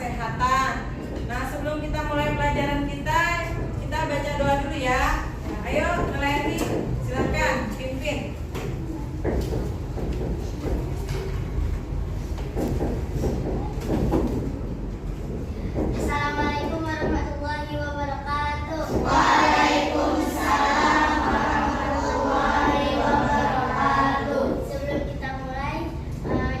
kesehatan. Nah, sebelum kita mulai pelajaran kita baca doa dulu ya. Ayo, Nelayan, silakan pimpin. Assalamualaikum warahmatullahi wabarakatuh. Waalaikumsalam warahmatullahi wabarakatuh. Sebelum kita mulai,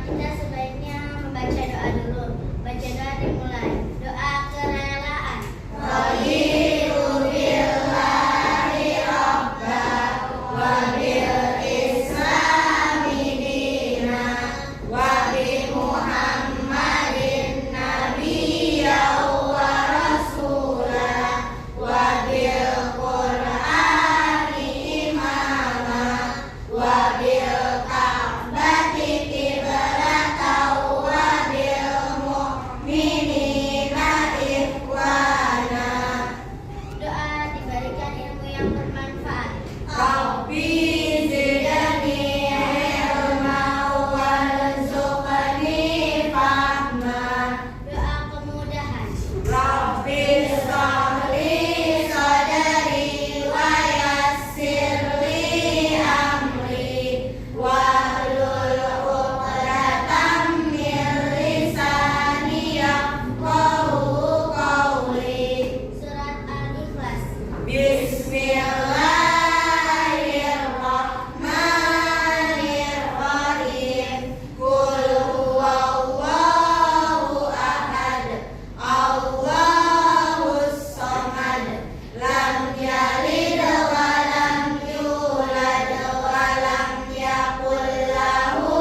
kita sebaiknya membaca doa dulu. Baca doa dimulai. Doa kerelaan. Raditu billahi rabba wa bil islami dina wa bi Muhammadin nabiyya wa rasula wa bil Qur'ani imama wa bil Ka'bati qiblatan wa bil mu'minina ikhwana. Doa diberikan ilmu yang bermanfaat. Rabbi zidni ilma warzuqni fahma. Doa kemudahan. Rabbi shrahli sadri wa yassir li amri wahlul 'uqdatam min lisani yafqahu qawli. Surat Al-Ikhlas. Bismillahirrahmanirrahim. Qul huwallahu ahad, Allahus samad, lam yalid wa lam yulad wa lam yakul lahu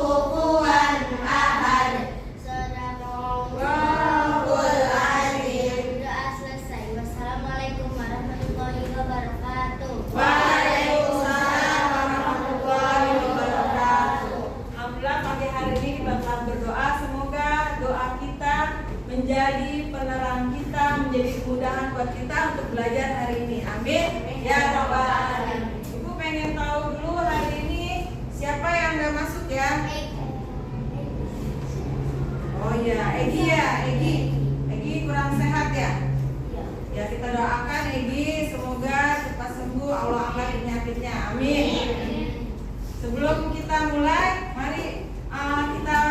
kufuwan ahad. Sadaqallahul azim. Doa selesai. Wassalamualaikum warahmatullahi wabarakatuh. Waalaikumsalam warahmatullahi wabarakatuh. Alhamdulillah, pagi hari ini kita telah berdoa. Semoga doa kita menjadi penerang kita, menjadi kemudahan buat kita untuk belajar hari ini. Amin. Ya Rabbal Alamin. Ibu pengen tahu dulu hari ini siapa yang nggak masuk ya? Oh iya, Egi ya, Egi kurang sehat ya. Ya, kita doakan Egi semoga cepat sembuh, Allah angkat penyakitnya. Amin. Sebelum kita mulai, mari kita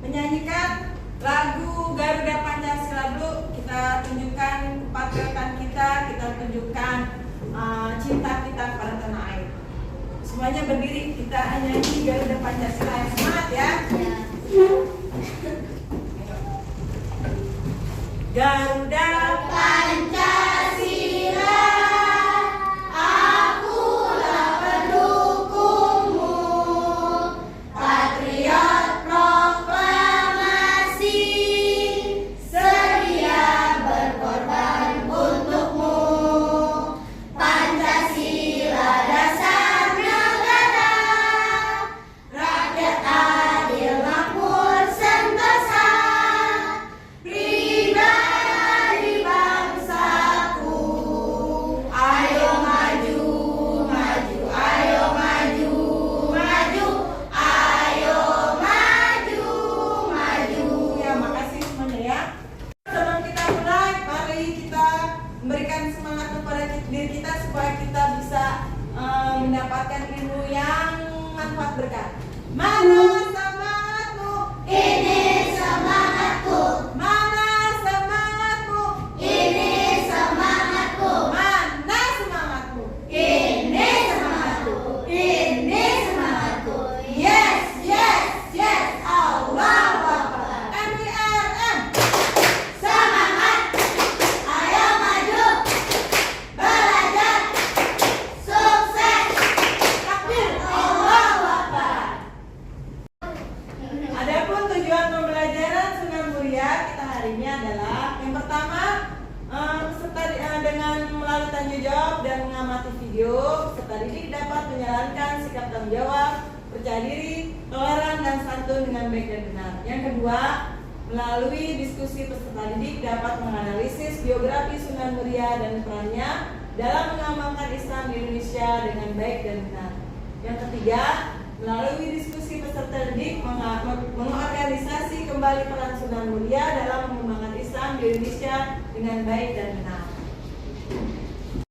menyanyikan lagu Garuda Pancasila dulu. Kita tunjukkan kepatriotan kita tunjukkan cinta kita kepada tanah air. Semuanya berdiri, kita nyanyi Garuda Pancasila yang semangat ya. Garuda Pancasila, akulah pendukungmu, patriot proklamasi, sedia berkorban untukmu. Pancasila dasar negara, rakyat adil makmur sentosa, pribadi bangsaku. Ayo maju, maju, ayo maju, maju, ayo maju, maju. ya, makasih semuanya ya. Sebelum kita mulai, mari kita memberikan semangat kepada diri kita supaya kita bisa mendapatkan ilmu yang manfaat berkah. Mana semangatmu? Ini semangatku, Mana semangatmu? ini semangatku, Mana semangatmu? ini semangatku, ini semangatku. Yes, yes, yes, Allahu Akbar. MIRM. Semangat, ayo maju, belajar, sukses, takbir, Allahu Akbar. Adapun tujuan pembelajaran Sunan Muria kita hari ini adalah yang pertama, dengan melalui tanya jawab dan mengamati video, peserta didik dapat menjalankan sikap tanggung jawab, percaya diri, toleran dan santun dengan baik dan benar. Yang kedua, melalui diskusi peserta didik dapat menganalisis biografi Sunan Muria dan perannya dalam mengamalkan Islam di Indonesia dengan baik dan benar. Yang ketiga, Melalui diskusi peserta didik mengorganisasi kembali peran Sunan Muria dalam mengembangkan Islam di Indonesia dengan baik dan benar.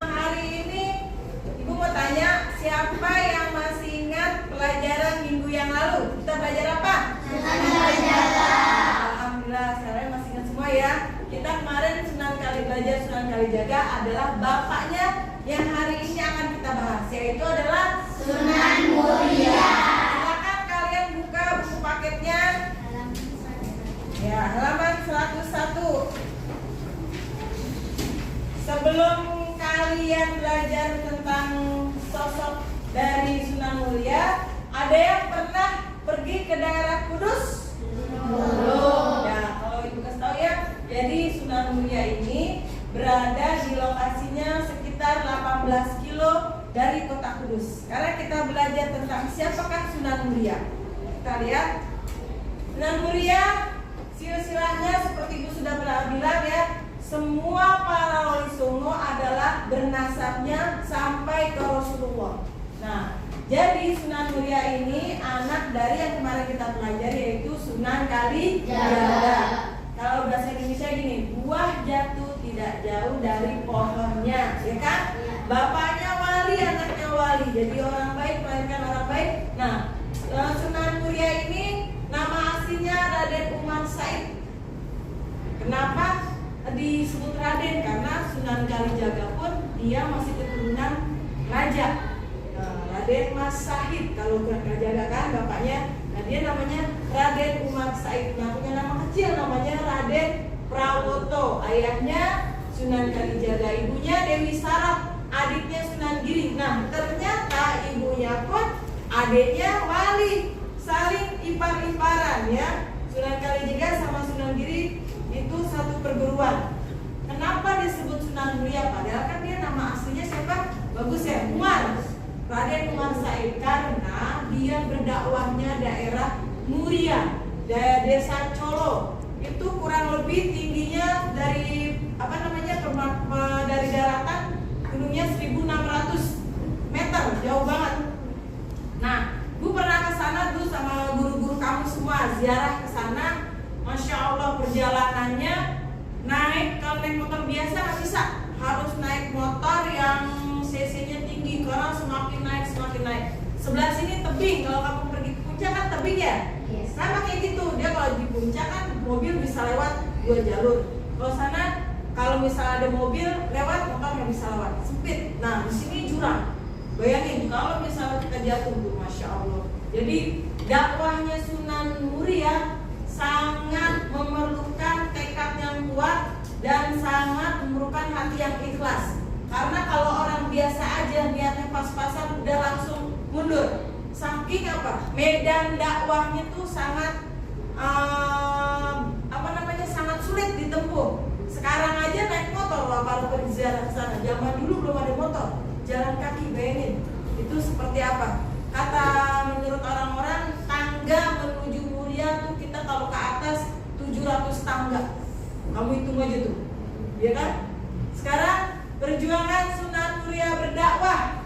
Hari ini Ibu mau tanya, siapa yang masih ingat pelajaran minggu yang lalu? Kita belajar apa? Alhamdulillah, sekarang masih ingat semua ya. Kita kemarin Sunan Kalijaga, Sunan Kalijaga adalah bapaknya yang hari ini akan kita bahas, yaitu adalah Sunan Muria. Silakan kalian buka buku paketnya. Ya, halaman 101. Sebelum kalian belajar tentang sosok dari Sunan Muria, ada yang pernah pergi ke daerah Kudus? Belum. Ya, kalau Ibu kasih tahu ya, jadi Sunan Muria ini berada di lokasinya sekitar 18 kilo dari kota Kudus. Sekarang kita belajar tentang siapakah Sunan Muria. Kita lihat Sunan Muria, silsilahnya seperti Ibu sudah pernah bilang ya, semua para wali songo adalah bernasabnya sampai ke Rasulullah. Nah, jadi Sunan Muria ini anak dari yang kemarin kita pelajari, yaitu Sunan Kalijaga. Kalau bahasa Indonesia gini, buah jatuh tidak jauh dari pohonnya, ya kan? Bapaknya wali, anaknya wali. Jadi orang baik melahirkan orang baik. Nah, Sunan Muria ini nama aslinya Raden Umar Said. Kenapa disebut Raden? Karena Sunan Kalijaga pun dia masih keturunan raja. Raden Mas Said kalau Kalijaga kan bapaknya. Nah, dia namanya Raden Umar Said. Nah, punya nama kecil namanya Raden Prawoto. Ayahnya Sunan Kalijaga, ibunya Dewi Sarah, adiknya Sunan Giri. Nah, ternyata ibunya pun adiknya wali, saling ipar-iparan ya. Sunan Kalijaga sama Sunan Giri itu satu perguruan. Kenapa disebut Sunan Muria? Padahal kan dia nama aslinya siapa? Bagus ya, Umar. Raden Umar Said, karena dia berdakwahnya daerah Muria, desa Colo. Itu kurang lebih tingginya dari dari daratan gunungnya 1.600 meter, jauh banget. Nah, Bu pernah ke sana tuh sama guru-guru kamu semua, ziarah ke sana. Masya Allah, perjalanannya kalau naik motor biasa nggak bisa, harus naik motor yang cc-nya tinggi karena semakin naik. Sebelah sini tebing, kalau kamu pergi ke puncak kan tebing ya. Sama kayak gitu, dia kalau di puncak kan mobil bisa lewat 2 jalur. Kalau sana kalau misalnya ada mobil lewat, motor nggak bisa lewat, sempit. Nah, di sini jurang. Bayangin kalau misalnya kita jatuh tuh, Masya Allah. Jadi dakwahnya Sunan Muria sangat memerlukan tekad yang kuat dan sangat memerlukan hati yang ikhlas. Karena kalau orang biasa aja niatnya pas-pasan udah langsung mundur. Saking apa? Medan dakwahnya tuh sangat sangat sulit ditempuh. Sekarang aja naik motor lah kalau pergi ziarah ke sana. Zaman dulu belum ada motor, jalan kaki, bayangin. Itu seperti apa? Kata menurut orang-orang, tangga menuju Muria tuh kita kalau ke atas 700 tangga. Kamu hitung aja tuh, ya kan? Sekarang perjuangan Sunan Muria berdakwah,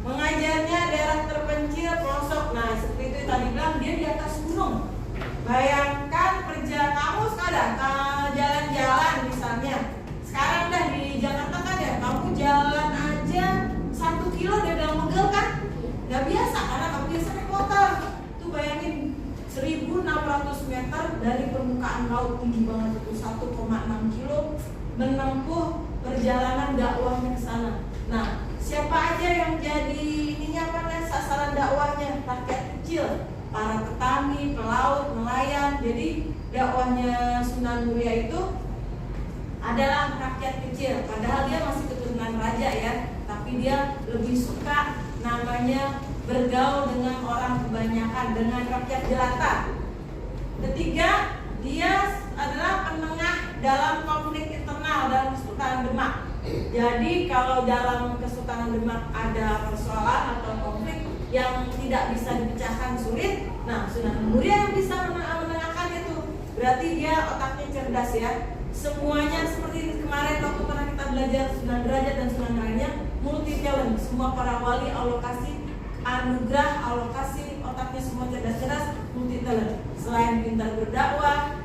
mengajarnya daerah terpencil, pelosok. Nah, seperti itu tadi bilang, dia di atas gunung. Bayangkan perjalanan kamu sekarang ke jalan-jalan misalnya. Sekarang dah di Jakarta kan ya, kamu jalan aja 1 kilo udah bilang megel kan? Gak biasa karena kamu biasa naik motor. Tuh bayangin 1.600 meter dari permukaan laut, tinggi banget itu, 1,6 kilo menempuh perjalanan dakwahnya ke sana. Nah, siapa aja yang jadi sasaran dakwahnya? Rakyat kecil, para petani, pelaut, nelayan. Jadi dakwahnya Sunan Muria itu adalah rakyat kecil. Padahal dia masih keturunan raja ya, tapi dia lebih suka namanya bergaul dengan orang kebanyakan, dengan rakyat jelata. Ketiga, dia adalah penengah dalam konflik internal dalam Kesultanan Demak. Jadi kalau dalam Kesultanan Demak ada persoalan atau konflik yang tidak bisa dipecahkan, sulit, nah Sunan Muria yang bisa menengahkan itu. Berarti dia otaknya cerdas ya. Semuanya seperti kemarin waktu pernah kita belajar Sunan Derajat dan Sunan lainnya, multi talent. Semua para wali Allah kasih anugerah, Allah kasih otaknya semua cerdas-cerdas, multi talent. Selain pintar berdakwah,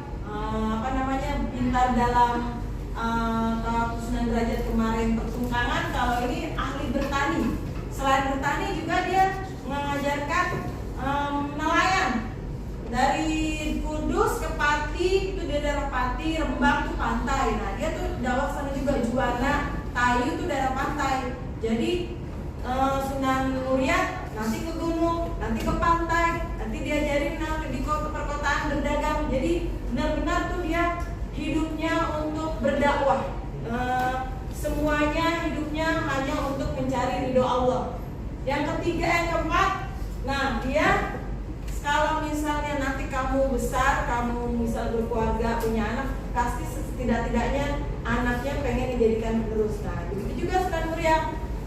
pintar dalam kalau Sunan Derajat kemarin pertungkangan, kalau ini ahli bertani. Selain bertani juga dia mengajarkan nelayan. Dari Kudus ke Pati, itu dia daerah Pati, Rembang tuh pantai. Nah dia tuh dakwah sana juga, Juwana, Tayu tuh daerah pantai. Jadi Sunan Muria nanti ke gunung, nanti ke pantai, nanti diajarin di perkotaan berdagang. Jadi benar-benar tuh dia hidupnya untuk berdakwah. Semuanya hidupnya hanya untuk mencari ridho Allah. Yang ketiga, yang keempat, nah dia kalau misalnya nanti kamu besar, kamu misal berkeluarga, punya anak, pasti setidak-tidaknya anaknya pengen dijadikan penerus. Nah begitu juga Sunan Muria.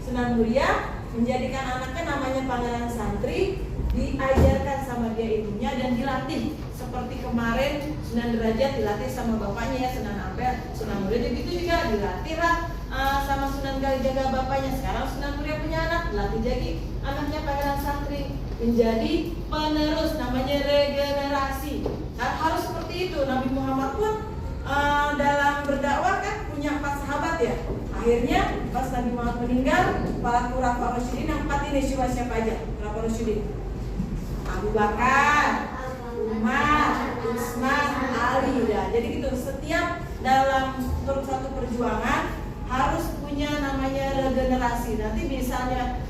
Sunan Muria menjadikan anaknya namanya Pangeran Santri, diajarkan sama dia ilmunya dan dilatih. Seperti kemarin Sunan Derajat dilatih sama bapaknya ya, Sunan Ampel. Sunan Muria begitu juga dilatihlah sama Sunan Kalijaga bapaknya. Sekarang Sunan Muria punya anak, dilatih jadi anaknya Pangeran Santri, menjadi penerus, namanya regenerasi. Nah, harus seperti itu. Nabi Muhammad pun dalam berdakwah kan punya 4 sahabat ya. Akhirnya pas Nabi Muhammad meninggal, para Khulafaur Rasyidin yang 4 ini siapa aja? Khulafaur Rasyidin: Abu Bakar, Umar, Utsman, Ali. Ya, jadi gitu. Setiap dalam suatu perjuangan harus punya namanya regenerasi. Nanti misalnya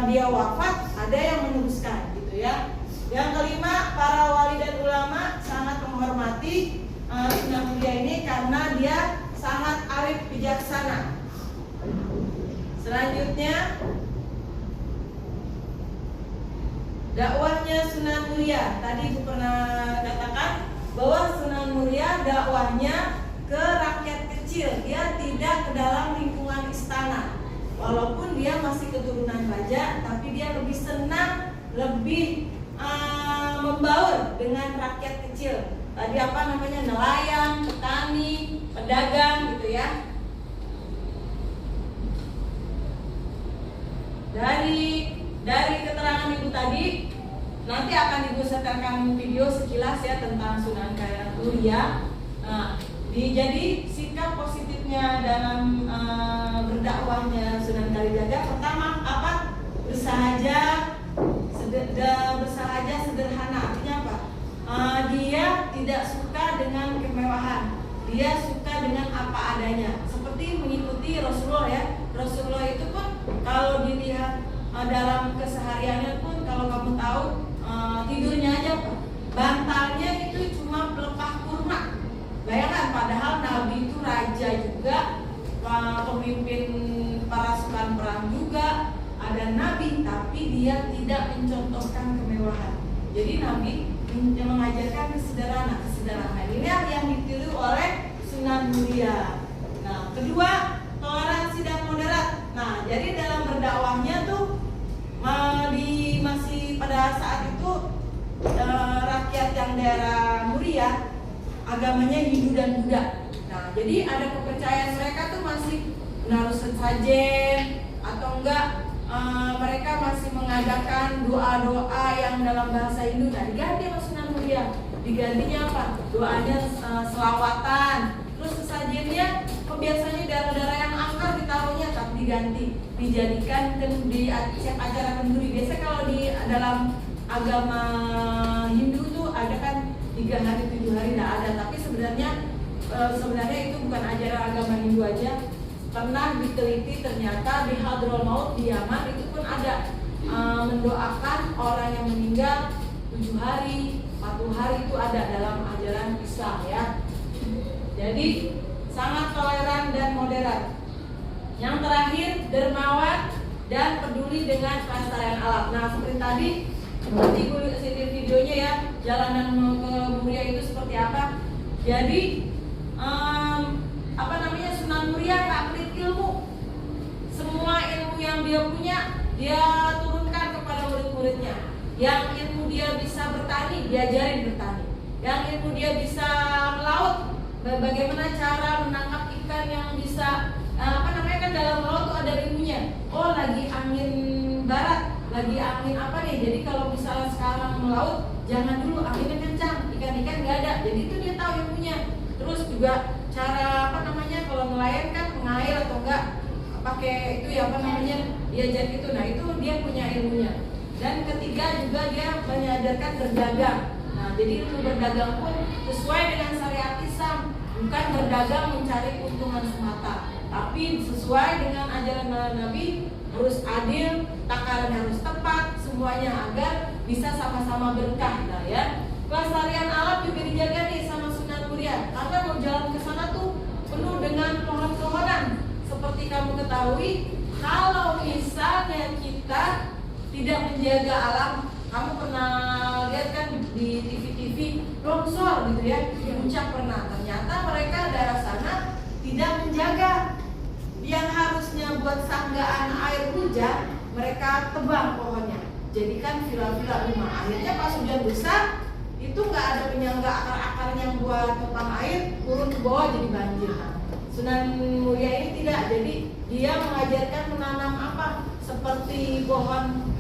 dia wafat, ada yang meneruskan gitu ya. Yang kelima, para wali dan ulama sangat menghormati Sunan Muria ini karena dia sangat arif bijaksana. Selanjutnya, dakwahnya Sunan Muria. Tadi Ibu pernah katakan bahwa Sunan Muria dakwahnya ke rakyat kecil. Dia tidak ke dalam lingkungan istana. Walaupun dia masih keturunan raja, tapi dia lebih senang, lebih membaur dengan rakyat kecil. Tadi nelayan, petani, pedagang gitu ya. Dari keterangan Ibu tadi, nanti akan Ibu setelkan video sekilas ya tentang Sunan Muria. Jadi sikap positifnya dalam berdakwahnya Sunan Kalijaga, pertama apa? Bersahaja sederhana. Artinya apa? Dia tidak suka dengan kemewahan. Dia suka dengan apa adanya. Seperti mengikuti Rasulullah ya. Rasulullah itu pun kalau dilihat dalam kesehariannya pun, kalau kamu tahu tidurnya aja bantalnya itu cuma pelepah kurma. Bayangkan, padahal Nabi itu raja juga, pemimpin pasukan perang juga, ada Nabi, tapi dia tidak mencontohkan kemewahan. Jadi Nabi mengajarkan kesederhanaan. Ini yang ditiru oleh Sunan Muria. Nah, kedua, toleransi dan moderat. Nah, jadi dalam berdakwahnya tuh masih pada saat itu rakyat yang daerah Muria agamanya Hindu dan Buddha. Nah, jadi ada kepercayaan mereka tuh masih menaruh sesajen atau enggak, mereka masih mengadakan doa-doa yang dalam bahasa Hindu. Nah, diganti sama Sunan Muria. Digantinya apa? Doanya selawatan. Terus sesajennya biasanya darah-darah yang angker ditaruhnya, tapi diganti, dijadikan di setiap acara kenduri. Biasanya kalau di dalam agama Hindu tuh ada kan 3 hari 7 hari nggak ada, tapi sebenarnya itu bukan ajaran agama Hindu aja. Pernah diteliti ternyata di Hadrol Maut di Yaman itu pun ada mendoakan orang yang meninggal 7 hari, 40 hari itu ada dalam ajaran Islam ya. Jadi sangat toleran dan moderat. Yang terakhir, dermawan dan peduli dengan kelestarian alam. Nah, seperti tadi nanti gue kasih videonya ya, jalanan ke Muria itu seperti apa. Jadi Sunan Muria nggak pelit ilmu. Semua ilmu yang dia punya dia turunkan kepada murid-muridnya. Yang ilmu dia bisa bertani, diajarin bertani. Yang ilmu dia bisa melaut, bagaimana cara menangkap ikan yang bisa kan dalam laut tuh ada ilmunya. Oh, lagi angin barat, lagi angin apa nih. Jadi kalau misalnya sekarang melaut, jangan dulu anginnya kencang, ikan-ikan nggak ada. Jadi itu dia tahu ilmunya. Terus juga cara apa namanya kalau nelayan kan mengair atau enggak pakai itu ya apa namanya dia jet itu. Nah itu dia punya ilmunya. Dan ketiga juga dia mengajarkan berdagang. Nah jadi ilmu berdagang pun sesuai dengan syariat Islam, bukan berdagang mencari keuntungan semata, tapi sesuai dengan ajaran Nabi, harus adil, takaran harus tepat, semuanya agar bisa sama-sama berkah. Nah ya, kelestarian alam juga dijaga nih sama Sunan Muria, karena mau jalan ke sana tuh penuh dengan pohon-pohonan. Seperti kamu ketahui, kalau misalnya kita tidak menjaga alam, kamu pernah lihat kan di TV-TV longsor gitu ya, di puncak pernah. Ternyata mereka daerah sana tidak menjaga. Yang harusnya buat sanggaan air hujan, mereka tebang pohonnya, jadikan villa-villa rumah. Akhirnya pas hujan besar, itu nggak ada penyangga akar-akarnya buat tepang air, turun ke bawah jadi banjir. Nah, Sunan Muria ini tidak, jadi dia mengajarkan menanam apa, seperti pohon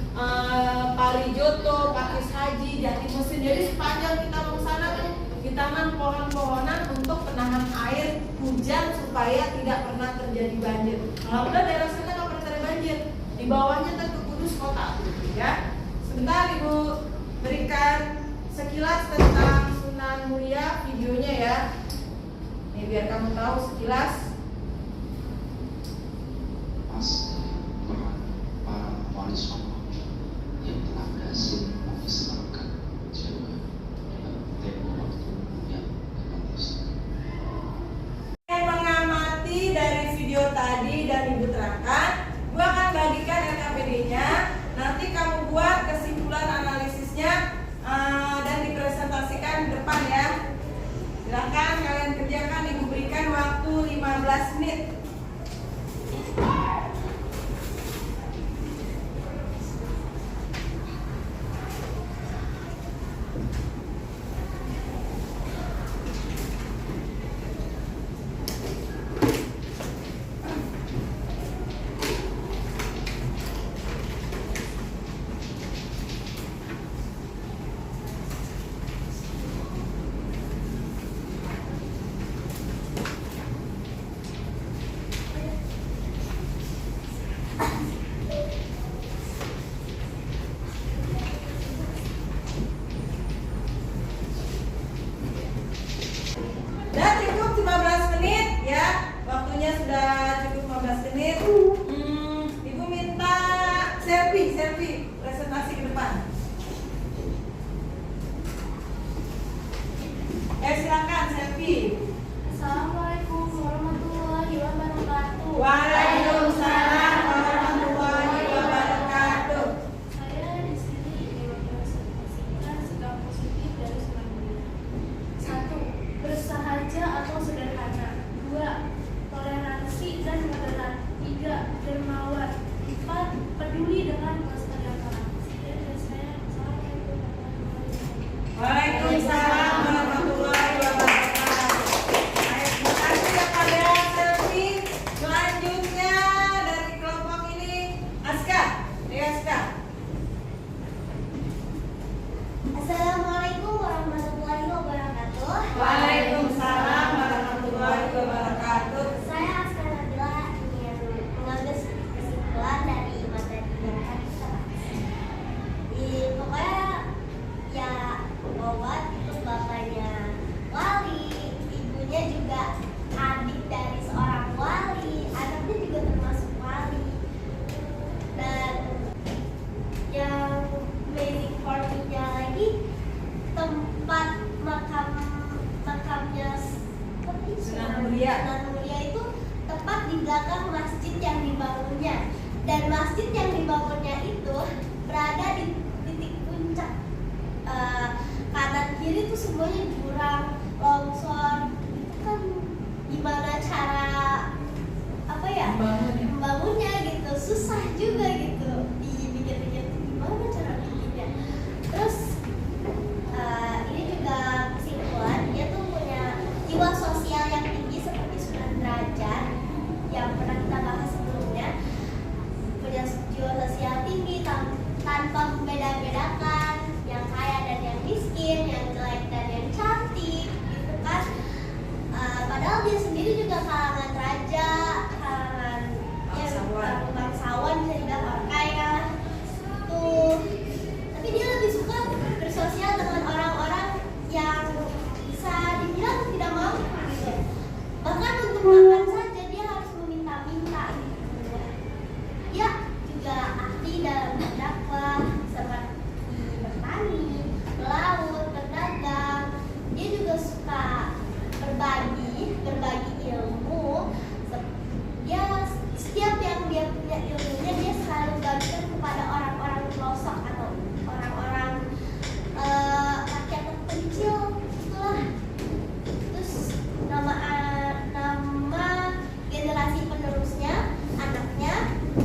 parijoto, pakis haji, jati mesin. Jadi sepanjang kita mau sana tuh ditanam pohon-pohonan untuk penahan air hujan supaya tidak pernah terjadi banjir. Alhamdulillah daerah sana nggak pernah terjadi banjir. Di bawahnya ke Kudus kota, ya. Sebentar Ibu berikan sekilas tentang Sunan Muria videonya ya. Nih biar kamu tahu sekilas. Mas peran para wali songo yang telah berhasil mengislamkan Jawa dalam tempo waktu yang terbatas. Mengamati dari video tadi dan Ibu terangkan, Ibu akan bagikan LKPD-nya. Nanti kamu buat kesimpulan analisisnya dan dipresentasikan di depan ya. Silakan kalian kerjakan. Ibu berikan waktu 15 menit. Dan cukup 15 menit ya. Waktunya sudah cukup 15 menit. Ibu minta selfie presentasi ke depan. Silakan selfie. Assalamualaikum warahmatullahi wabarakatuh. Waalaikumsalam warahmatullahi wabarakatuh. Saya di sini ingin mempresentasikan sikap positif dari Sunan Muria. 1. Bersahaja atau sederhana. 2. Toleransi dan moderat. 3. Dermawan. 4. Peduli dengan kelestarian alam. Sekian dari saya. Assalamualaikum warahmatullahi wabarakatuh. Waalaikumsalam warahmatullahi wabarakatuh. Baik, terima kasih kepada selfie. Selanjutnya dari kelompok ini Aska. Aska. Assalamualaikum warahmatullahi wabarakatuh. Waalaikumsalam warahmatullahi wabarakatuh. Saya Aska Nabila ingin mengambil kesimpulan dari materi yang tadi kita bahas. Pokoknya ya Obat itu bapaknya wali, ibunya juga adik dari seorang wali, anaknya juga termasuk wali. Dan yang basic formnya lagi, tempat makamnya seperti Sunan Muria. Sunan Muria itu tepat di belakang masjid yang dibangunnya, dan masjid yang dibangunnya itu berada di titik puncak. Kanan kiri itu semuanya jurang, longsor. Itu kan gimana cara apa ya membangunnya gitu, susah juga gitu dipikir-pikir gimana cara bikinnya. Terus ini juga kesimpulan, dia tuh punya jiwa sosial yang tinggi seperti Sunan Derajat yang pernah kita bahas sebelumnya. Punya jiwa sosial tinggi tanpa itu juga kalangan raja, kalangan bangsawan bisa dibilang orang kaya tuh. Tapi dia lebih suka bersosial dengan orang-orang yang bisa dibilang tidak mampu gitu. Bahkan untuk makan saja dia harus meminta-minta gitu. Dia juga ahli dalam berdakwah seperti bertani, melaut, berdagang. Dia juga suka berbagi ilmu. Dia setiap yang dia punya ilmunya dia selalu bagikan kepada orang-orang pelosok atau orang-orang rakyat terpencil itulah. Terus nama generasi penerusnya anaknya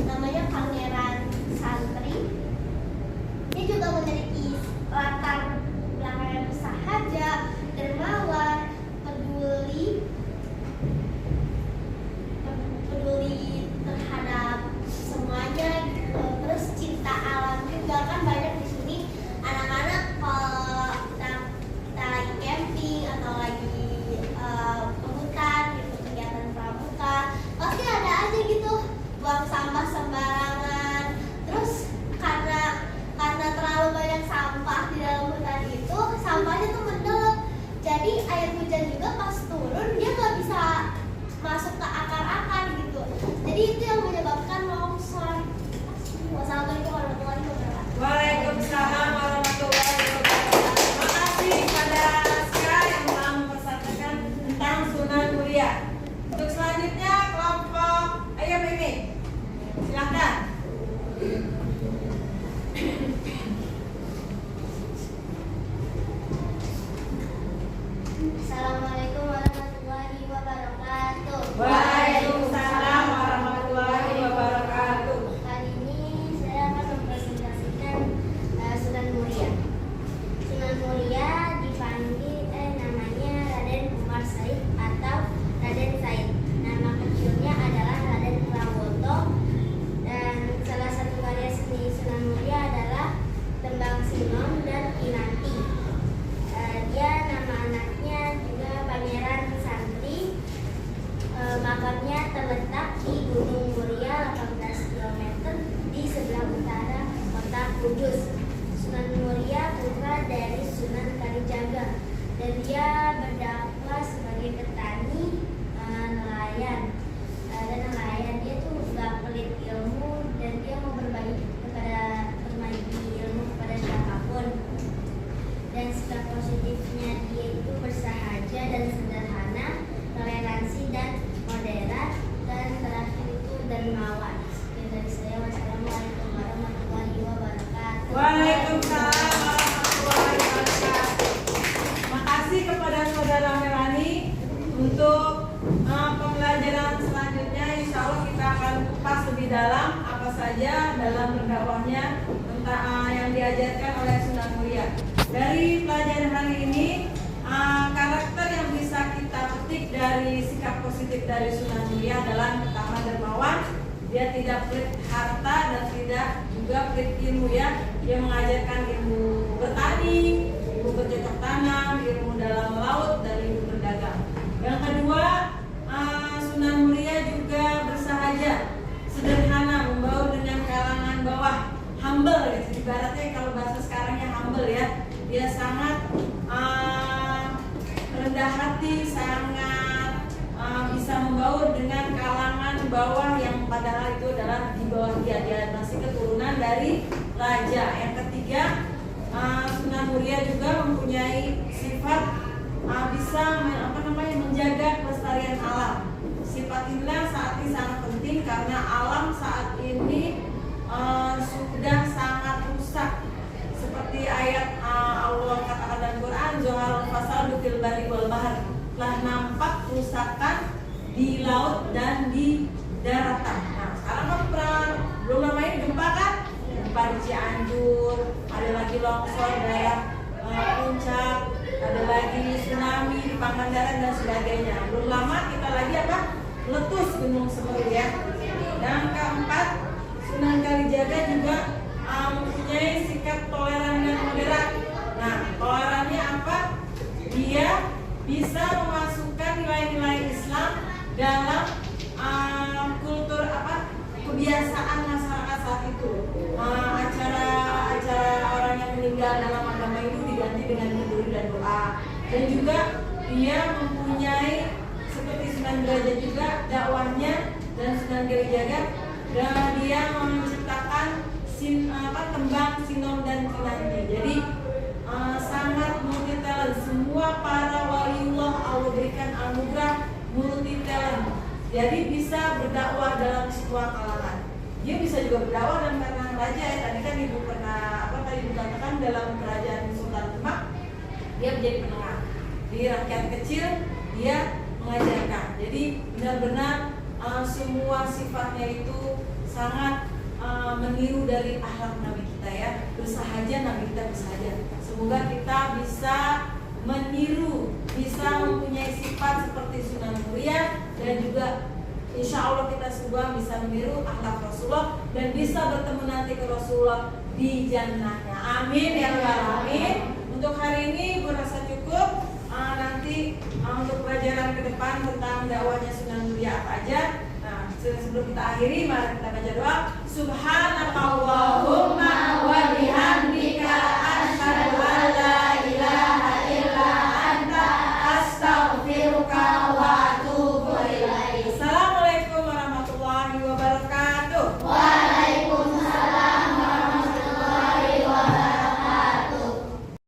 namanya Pangeran Santri. Dia juga memiliki latar belakang yang bersahaja, dermawan, peduli terhadap semuanya gitu. Terus cinta alam juga kan banyak di sini anak-anak kalau kita lagi camping atau lagi ke hutan gitu, kegiatan pramuka pasti ada aja gitu buang sampah sembarangan. Terus karena terlalu banyak sampah di dalam hutan itu, sampahnya tuh mendelep. Jadi air hujan juga pas turun dia nggak bisa masuk ke akar-akar gitu. Jadi itu yang menyebabkan longsor. Wassalamualaikum warahmatullahi wabarakatuh. Waalaikumsalam warahmatullahi wabarakatuh. Terima kasih kepada Aska yang telah mempersaksikan tentang Sunan Muria. Untuk selanjutnya kelompok Ayo Mimi, silakan. Assalamualaikum warahmatullahi wabarakatuh. Waalaikumsalam warahmatullahi wabarakatuh. Kali ini saya akan mempresentasikan Sunan Muria. Sunan Muria dipanggil namanya Raden Umar Said atau Raden Said. Nama kecilnya adalah Raden Prawoto, dan salah satu karya seni Sunan Muria adalah Tembang Sinom dan Kinanti. Dia nama anaknya juga Pangeran Santri. Makamnya terletak di Gunung Muria 18 km di sebelah utara kota Kudus. Sunan Muria putra dari Sunan Kalijaga, dan dia berdakwah sebagai petani, nelayan. Dia tuh gak pelit ilmu, dan dia mau berbagi ilmu kepada siapapun. Dan sikap positifnya dia itu bersahaja dan sederhana, toleransi dan moderat, dan terakhir itu dermawan. Sekian dari saya. Wassalamualaikum warahmatullahi wabarakatuh. Waalaikumsalam warahmatullahi wabarakatuh. Terima kasih kepada saudara Melani. Untuk pembelajaran selanjutnya, insya Allah kita akan kupas lebih dalam apa saja dalam berdakwahnya tentang yang diajarkan oleh Sunan Muria. Dari pelajaran hari ini, karakter yang bisa kita petik dari sikap positif dari Sunan Muria adalah pertama dermawan. Dia tidak pelit harta dan tidak juga pelit ilmu ya. Dia mengajarkan ilmu bertani, ilmu bercocok tanam, ilmu dalam laut, dan ilmu berdagang. Yang kedua, Sunan Muria juga bersahaja, sederhana, membaur dengan kalangan bawah, humble gitu. Ibaratnya kalau bahasa sekarangnya humble ya. Dia sangat rendah hati, sangat bisa membaur dengan kalangan bawah yang padahal itu adalah di bawah dia masih keturunan dari raja. Yang ketiga, Sunan Muria juga mempunyai sifat bisa menjaga kelestarian alam. Sifat inilah saat ini sangat penting karena alam saat ini sudah sangat rusak. Seperti ayat Allah katakan dalam Quran, Zoharul fasadu fil barri wal bahr, telah nampak kerusakan di laut dan di daratan. Nah, sekarang kan belum namanya gempa kan? Gempa di Cianjur, ada lagi longsor daerah Puncak, ada lagi tsunami di Pangandaran dan sebagainya. Belum lama kita lagi meletus Gunung Semeru ya. Dan keempat, Sunan Kalijaga juga mempunyai sikap toleran dan moderat. Nah, tolerannya apa? Dia bisa memasukkan nilai-nilai Islam kebiasaan masyarakat saat itu. Acara orang yang meninggal dalam agama itu diganti dengan kenduri dan doa. Dan juga dia mempunyai seperti Sunan Derajat juga dakwahnya dan Sunan Kalijaga, dan dia menciptakan tembang, sinom dan kinanti. Jadi sangat multi talent. Semua para waliullah Allah berikan anugerah multi talent. Jadi bisa berdakwah dalam semua kalangan. Dia bisa juga berdakwah dalam kalangan raja ya. Tadi kan ibu pernah dikatakan dalam kerajaan Sultan Demak dia menjadi penengah. Di rakyat kecil dia mengajarkan. Jadi benar-benar semua sifatnya itu sangat meniru dari akhlak Nabi kita ya. Bersahaja Nabi kita bersahaja. Semoga kita bisa meniru, bisa mempunyai sifat seperti Sunan Muria, dan juga insya Allah kita semua bisa meniru akhlak Rasulullah dan bisa bertemu nanti ke Rasulullah di jannahnya. Amin ya rabbal alamin. Untuk hari ini gue rasa cukup. Nanti untuk pelajaran ke depan tentang dakwahnya Sunan Muria apa aja. Nah, sebelum kita akhiri, mari kita baca doa. Subhanakallahumma wa bihamdika